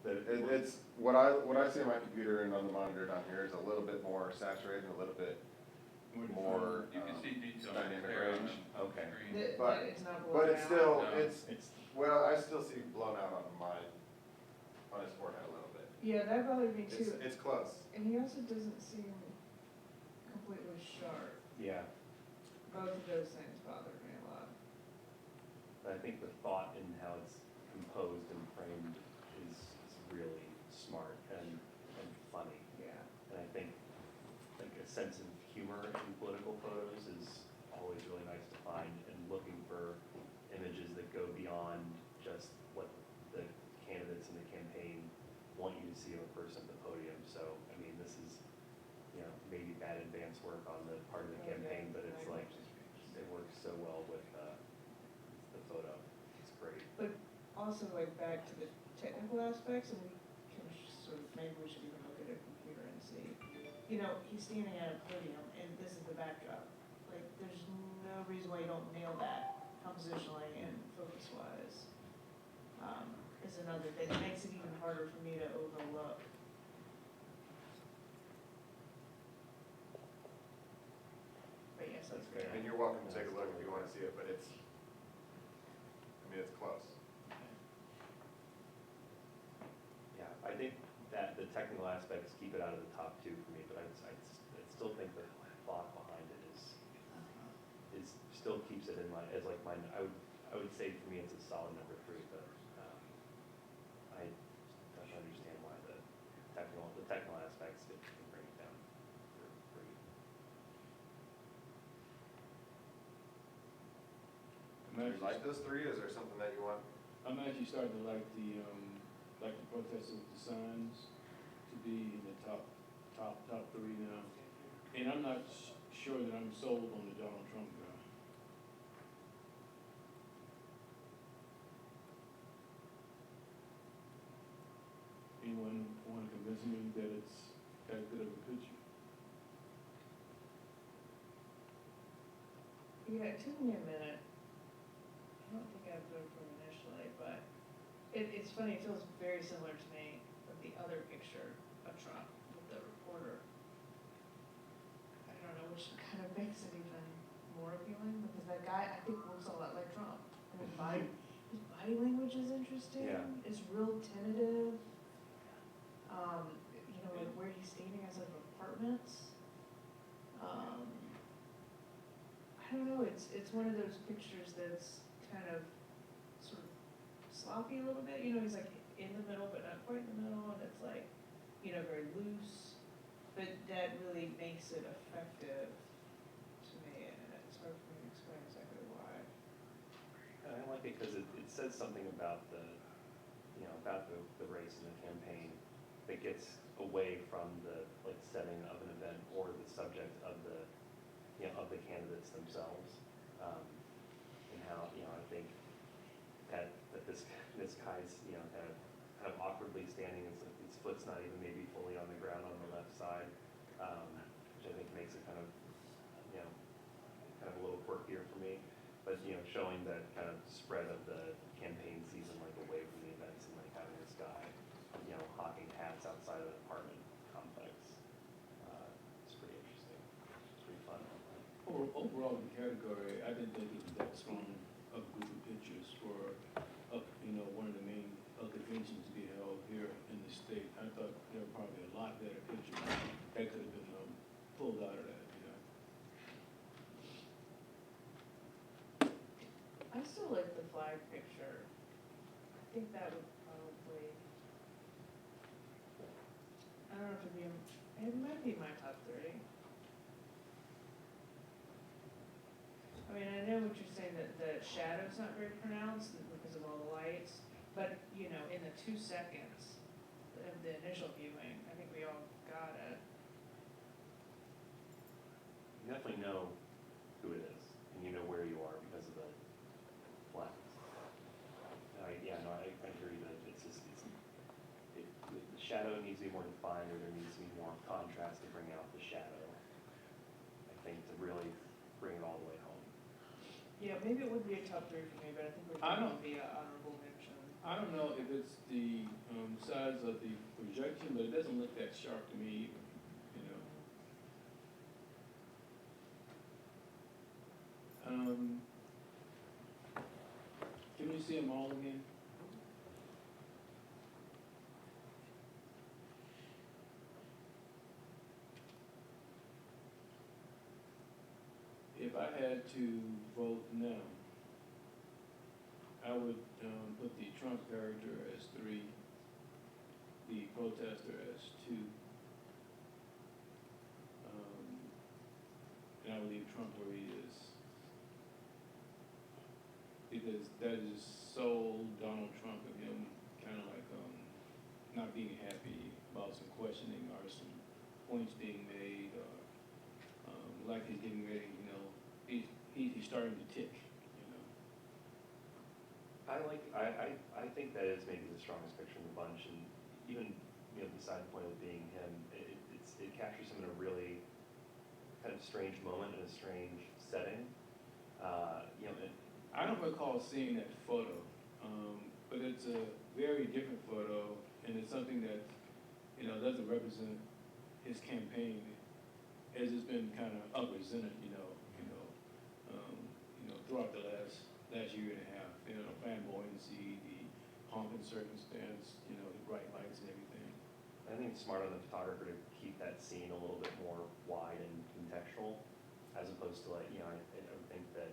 It's, what I see on my computer and on the monitor down here is a little bit more saturated, a little bit more You can see detail dynamic there on range. the Okay. screen. But it's not blown But it's out. still, No. it's, well, I still see blown out on mine, on his forehead a little bit. Yeah, that bothered me too. It's close. And he also doesn't seem completely sharp. Yeah, Both of those things bothered me a lot. but I think the thought in how it's composed and framed is really smart and funny. Yeah. And I think like a sense of humor in political photos is always really nice to find, and looking for images that go beyond just what the candidates in the campaign want you to see of a person at the podium. So, I mean, this is, you know, maybe bad advance work on the part of the campaign, but it's like, it works so well with the photo. It's great. But also like back to the technical aspects, and we can sort of, maybe we should even look at a computer and see. You know, he's standing at a podium and this is the backdrop. Like, there's no reason why you don't nail that compositionally and focus-wise. Is another thing. It makes it even harder for me to overlook. But yes, that's great. And you're welcome to take a look if you want to see it, but it's, I mean, it's close. Yeah, I think that the technical aspects keep it out of the top two for me, but I still think the thought behind it is still keeps it in my, as like mine. I would say for me it's a solid number 3, but I don't understand why the technical aspects can bring it down for 3. Do you like those 3? Is there something that you want? I'm actually starting to like the protest of the signs to be in the top 3 now. And I'm not sure that I'm sold on the Donald Trump guy. Anyone want to convince me that it's that good of a picture? Yeah, it took me a minute. I don't think I voted for him initially, but it's funny, it feels very similar to me with the other picture of Trump with the reporter. I don't know, which kind of makes it even more appealing, because that guy, I think, looks a lot like Trump. And his body language is interesting. Yeah. It's real tentative. You know, like where he's standing outside of apartments. I don't know, it's one of those pictures that's kind of sort of sloppy a little bit. You know, he's like in the middle, but not quite in the middle, and it's like, you know, very loose. But that really makes it effective to me, and it's hard for me to explain exactly why. And I like it because it says something about the, you know, about the race and the campaign that gets away from the like setting of an event or the subject of the, you know, of the candidates themselves, and how, you know, I think that this guy's, you know, kind of awkwardly standing, his foot's not even maybe fully on the ground on the left side, which I think makes it kind of, you know, kind of a little quirkier for me. But, you know, showing that kind of spread of the campaign season, like away from the events, and like having this guy, you know, hawking hats outside of an apartment complex. It's pretty interesting. It's pretty fun. Overall, the category, I didn't think it was that strong of a group of pictures for, you know, one of the main conventions to be held here in the state. I thought there were probably a lot better pictures that could have been pulled out of that, you know. I still like the flag picture. I think that would probably, I don't know if it'd be, it might be my top 3. I mean, I know what you're saying, that the shadow's not very pronounced because of all the lights, but, you know, in the 2 seconds of the initial viewing, I think we all got it. You definitely know who it is, and you know where you are because of the flags. I agree that it's just, the shadow needs to be more defined, or there needs to be more contrast to bring out the shadow, I think, to really bring it all the way home. Yeah, maybe it would be a top 3 for me, but I think we're going to be an honorable mention. I don't know if it's the, size of the projection, but it doesn't look that sharp to me either, you know? Can you see them all again? If I had to vote no, I would, put the Trump character as 3, the protester as 2. And I would leave Trump where he is. Because that is so Donald Trump of him, kind of like, not being happy about some questioning or some points being made, or, like he's getting ready, you know, he's starting to tick, you know. I think that is maybe the strongest picture in the bunch, and even, you know, beside the point of being him, it captures him in a really kind of strange moment in a strange setting. You know, I don't recall seeing that photo, but it's a very different photo, and it's something that, you know, doesn't represent his campaign as it's been kind of represented, throughout the last year and a half. You know, the flamboyancy, the pomp and circumstance, you know, the bright lights and everything. I think it's smart on the photographer to keep that scene a little bit more wide and contextual, as opposed to like, you know, I would think that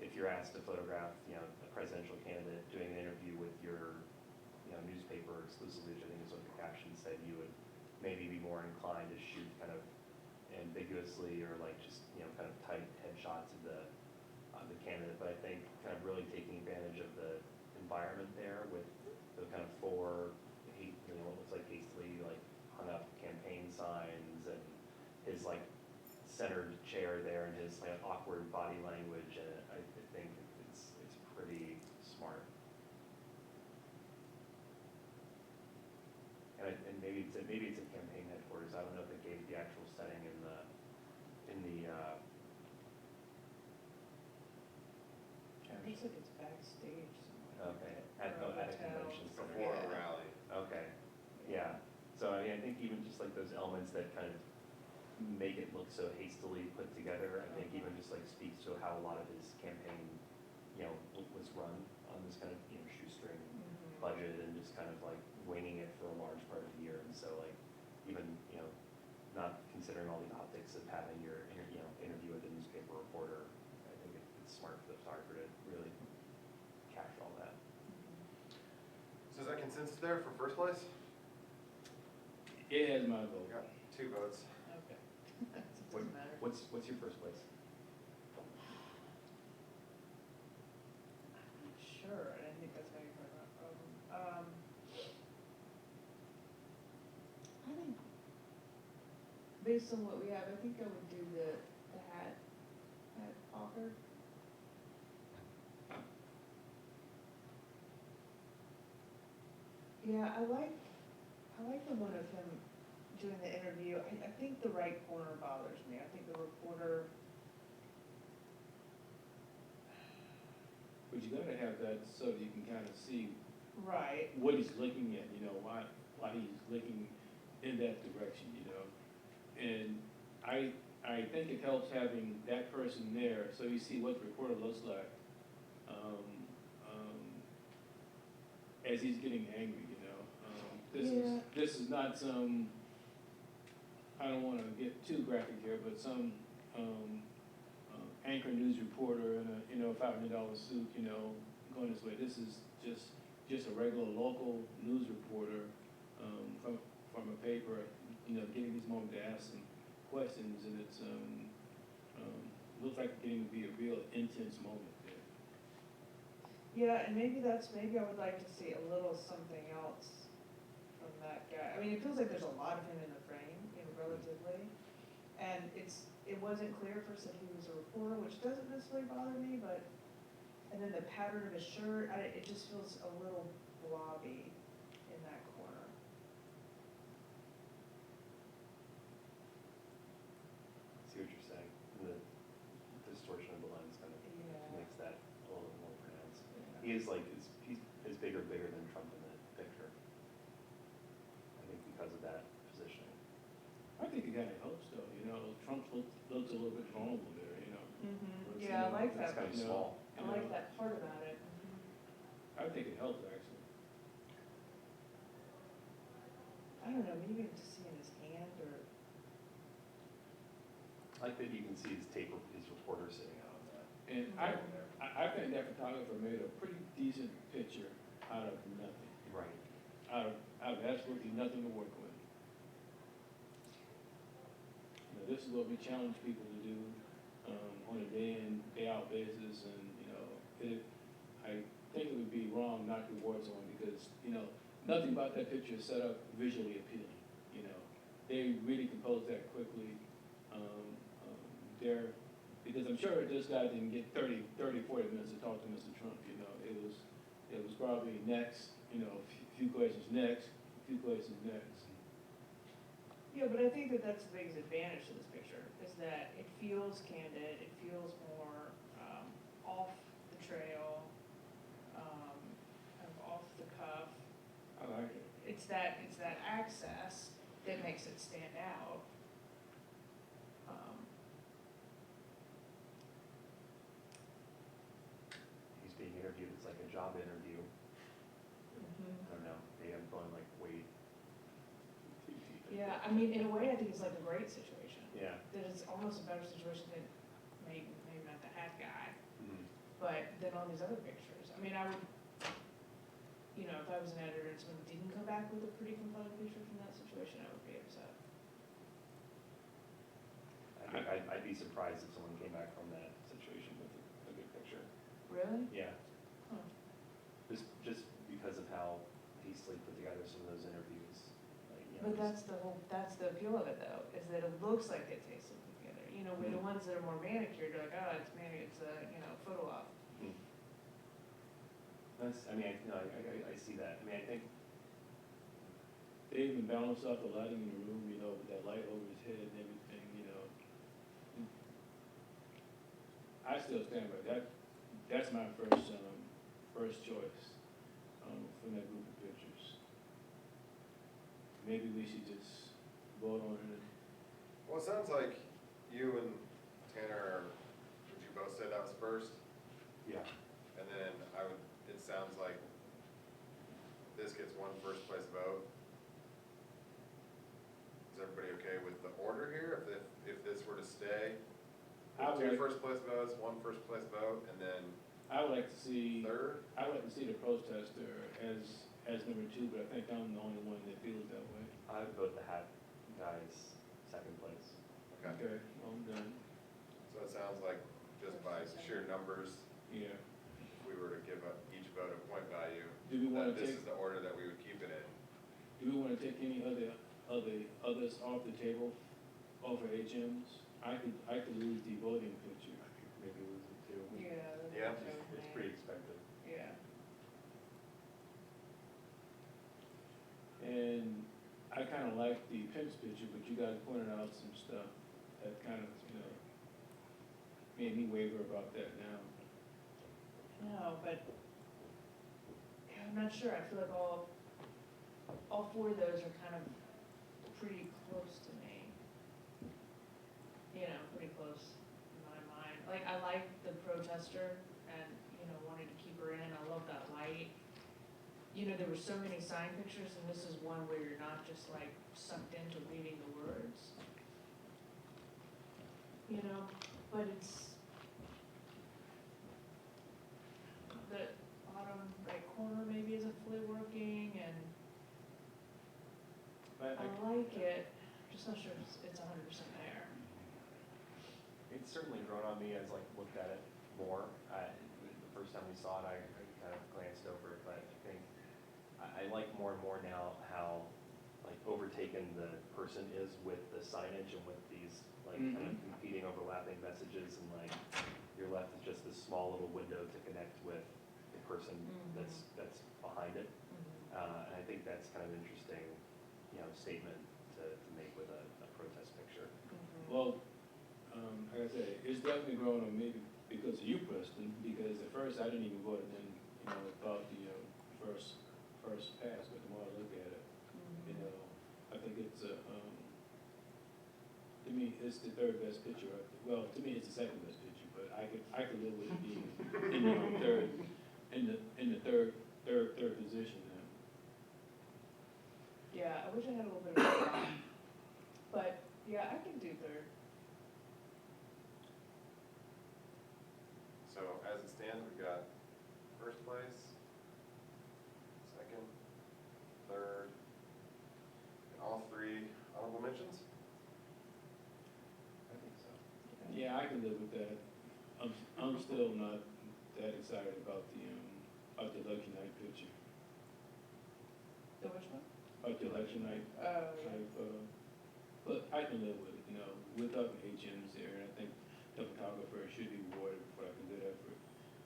if you're asked to photograph, you know, a presidential candidate doing an interview with your, you know, newspaper exclusively, which I think is what the caption said, you would maybe be more inclined to shoot kind of ambiguously or like just, you know, kind of tight headshots of the candidate. But I think kind of really taking advantage of the environment there with the kind of 4, you know, what looks like hastily like hung up campaign signs, and his like centered chair there and his like awkward body language, and I think it's pretty smart. And maybe it's a campaign headquarters. I don't know if it gave the actual setting in the Looks like it's backstage somewhere. okay, at a convention center. Before a Yeah. rally. Okay, yeah. So I mean, I think even just like those elements that kind of make it look so hastily put together, I think even just like speaks to how a lot of his campaign, you know, was run on this kind of, you know, shoestring budget and just kind of like winging it for a large part of the year. And so like even, you know, not considering all the optics of having your interview with a newspaper reporter, I think it's smart for the photographer to really capture all that. So is that consensus there for first place? It has my We vote. got 2 votes. Okay. It doesn't matter. What's your first place? I'm not sure, and I think that's maybe part of my problem. I think, based on what we have, I think I would do the hat hawker. Yeah, I like the one of him doing the interview. I think the right corner bothers me. I think the reporter, But you gotta have that so that you can kind of see right, what he's looking at, you know, why he's looking in that direction, you know. And I think it helps having that person there, so you see what the reporter looks like, as he's getting angry, you know. Yeah. This is not some, I don't wanna get too graphic here, but some, anchor news reporter in a, you know, $500 suit, you know, going this way. This is just a regular local news reporter, from a paper, you know, getting this moment to ask some questions, and it's, looks like getting to be a real intense moment there. yeah, and maybe I would like to see a little something else from that guy. I mean, it feels like there's a lot of him in the frame, you know, relatively. And it wasn't clear first that he was a reporter, which doesn't necessarily bother me, but, and then the pattern of his shirt, it just feels a little blobby in that corner. See what you're saying. The distortion of the lens kind of Yeah. makes that a little bit more pronounced. Yeah. He is like, he's bigger than looks a little bit vulnerable there, you know? Mm-hmm, It's, yeah, I you know, like It's that, kind of you know, small. I you know, like that part about it. I think it helps, actually. I don't know, maybe to see in his hand or, I like that you can see his tape, his recorder sitting out on that. And Mhm. I think that photographer made a pretty decent picture out of nothing, Right. out of absolutely nothing to work with. You know, this is what we challenge people to do, on a day in, day out basis, and, you know, I think it would be wrong not to reward someone because, you know, nothing about that picture is set up visually appealing, you know. They really composed that quickly, because I'm sure this guy didn't get 40 minutes to talk to Mr. Trump, you know. It was probably next, you know, a few questions next, a few questions next. yeah, but I think that that's the biggest advantage to this picture, is that it feels candid, it feels more, off the trail, kind of off the cuff. I like it. It's that access that makes it stand out. He's being interviewed, it's like a job interview. I don't know, maybe I'm going like way too deep. into Yeah, it. I mean, in a way, I think it's like a great situation. Yeah. That it's almost a better situation than maybe not the hat guy, Mhm. but than all these other pictures. I mean, I would, you know, if I was an editor and someone didn't come back with a pretty compelling picture from that situation, I would be upset. I think I'd be surprised if someone came back from that situation with a good picture. Really? Yeah, Huh. just because of how hastily put together some of those interviews, like, you know. But that's the appeal of it though, is that it looks like it's hastily put together. You know, with the ones that are more manicured, you're like, oh, it's a, you know, photo op. Mhm. That's, I mean, I see that, I mean, I think, They even balanced out the lighting in the room, you know, with that light over his head and everything, you know. I still stand by that. That's my first choice, from that group of pictures. Maybe we should just vote on it. Well, it sounds like you and Tanner, would you both say that was first? yeah, And then it sounds like this gets one first place vote. Is everybody okay with the order here? If this were to stay? I would Two like- first place votes, one first place vote, and then I would like to see, third? I would like to see the protester as number two, but I think I'm the only one that feels that way. I would vote the hat guy's second place. Okay, Okay, I'm done. so it sounds like just by sheer numbers, Yeah. if we were to give up each vote a point value, Do we wanna that this take, is the order that we would keep it in. do we wanna take any others off the table, off of HMs? I could lose the voting picture. I think maybe lose it too. Yeah. Yeah. It's pretty expensive. Yeah. And I kinda like the Pimps picture, but you guys pointed out some stuff that kind of, you know, made me waver about that now. No, but yeah, I'm not sure. I feel like all four of those are kind of pretty close to me. You know, pretty close in my mind. Like, I like the protester and, you know, wanted to keep her in. I love that light. You know, there were so many sign pictures and this is one where you're not just like sucked into reading the words. You know, but it's the bottom right corner maybe isn't fully working and But I like it, just not sure it's 100% there. It's certainly grown on me as like looked at it more. The first time we saw it, I kind of glanced over it, but I think I like more and more now how like overtaken the person is with the signage and with these like kind of competing overlapping messages and like you're left with just this small little window to connect with the person that's behind it. And I think that's kind of an interesting, you know, statement to make with a protest picture. Well, like I said, it's definitely grown on me because of you, Preston, because at first I didn't even vote and then, you know, thought the first pass, but the more I look at it, you know, I think it's to to me, it's the third best picture. Well, to me, it's the second best picture, but I could live with it being in the third position now. Yeah, I wish I had a little bit of a but, yeah, I can do third. So as it stands, we've got first place, second, third, and all three honorable mentions? I think so. Yeah, I can live with that. I'm still not that excited about the election night picture. The which one? About the election night Oh, yeah. type, but I can live with it, you know, without the HMs there, and I think the photographer should be rewarded for like a good effort,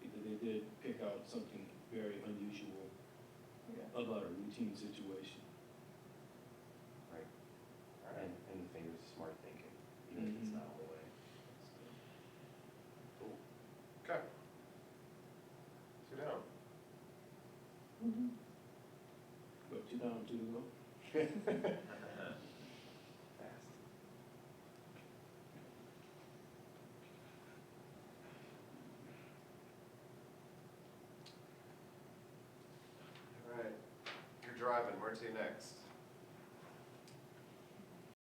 because they did pick out something very unusual Yeah. about a routine situation. Right. All right. And the thing is smart thinking, even if it's Mhm. not all the way. Cool. Okay. 2 down. Mm-hmm. But 2 down, 2 to go. Fast. All right. You're driving. Where to next?